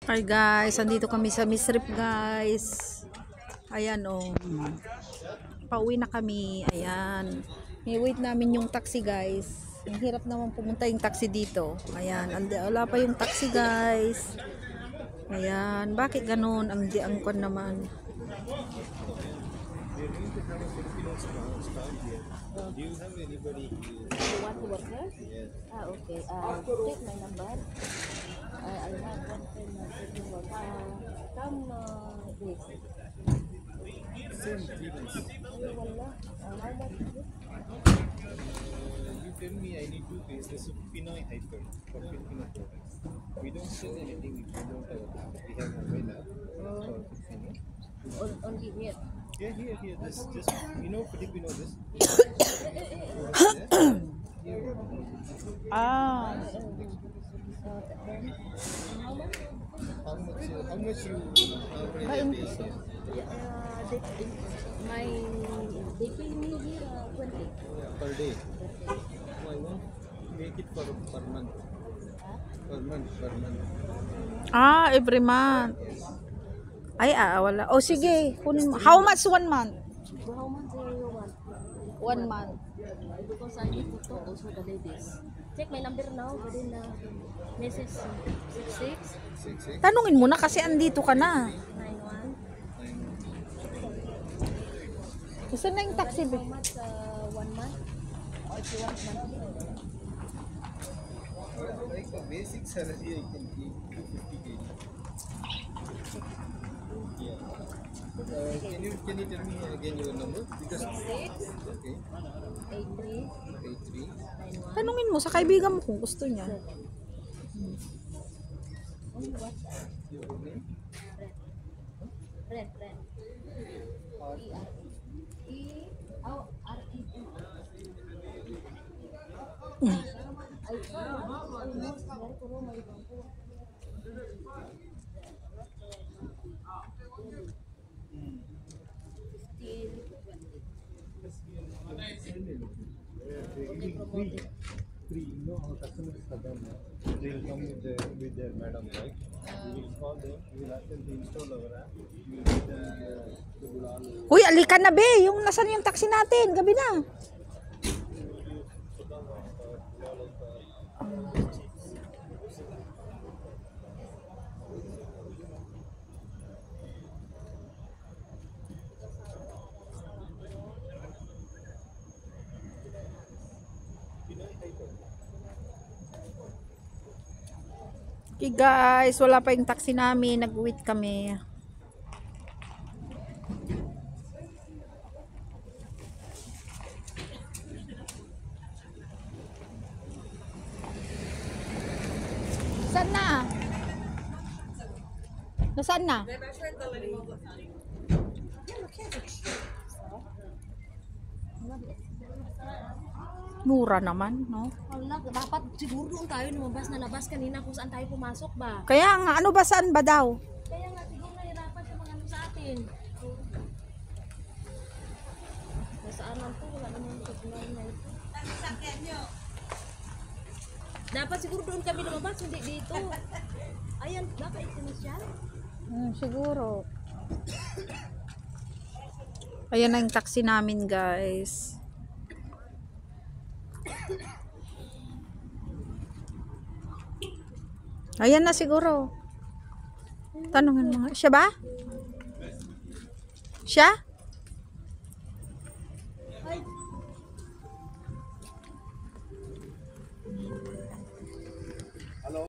Hi guys, andito kami sa Misrip guys. Ayan oh. Pauwi na kami. Ayan. Ni-wait namin yung taxi guys. Ang hirap naman pumunta yung taxi dito. Ayan, wala pa yung taxi guys. Ayan, bakit ganun? Ang diangkon naman. They're going to have a Filipino stall here. Do you have anybody who... You want to work there? Yes. Okay. Take my number. I have one friend taking work. Come this. Same 3 months. Wala. How much is it? You tell me I need 2 pieces of Pinoy Hyper for Filipino products. We don't sell anything if we don't have. We have umbrella for Filipino. Only here. Yeah, here. This just Filipino this. Ah. How much you umbrella pays here? They pay me here 20. Per day. So I want to make it for per month. Per month. Ah, every month. Ay, wala. O sige, kunin mo. How much 1 month? How much do you want? 1 month. Because I need to talk also the ladies. Check my number now. Within message 6691. Tanungin mo na kasi andito ka na. Gusto na yung taxi. How much 1 month? Or if you want monthly? Like a basic salary I can give 250 kg. Yeah. But can you tell me again your number? Because 6 okay. 83 83. 91. Tanungin mo sa kaibigan mo kung gusto niya. Only what? Your name? Red. Free. You know our customers are done. They will come with their madam, right? We will call them. We will ask them to install our app. We will give them the Bulal. Uy, alikan na be. Yung nasan yung taxi natin? Gabi na. Okay guys, wala pa yung taxi namin. Nag-wait kami. Saan na? Nasaan na? Mura naman, no? Wala, dapat siguro doon tayo lumabas na labas kanina kung saan tayo pumasok ba? Kaya nga, ano ba, saan ba daw? Kaya nga siguro nahirapan sa mga ano sa atin. Nasaan man to, wala naman signal na ito. Dapat siguro doon kami lumabas, hindi dito. Ayan, dapat ito na siya. Siguro. Ayan na yung taxi namin, guys. Ayan na siguro. Tanungin mo nga. Siya ba? Siya?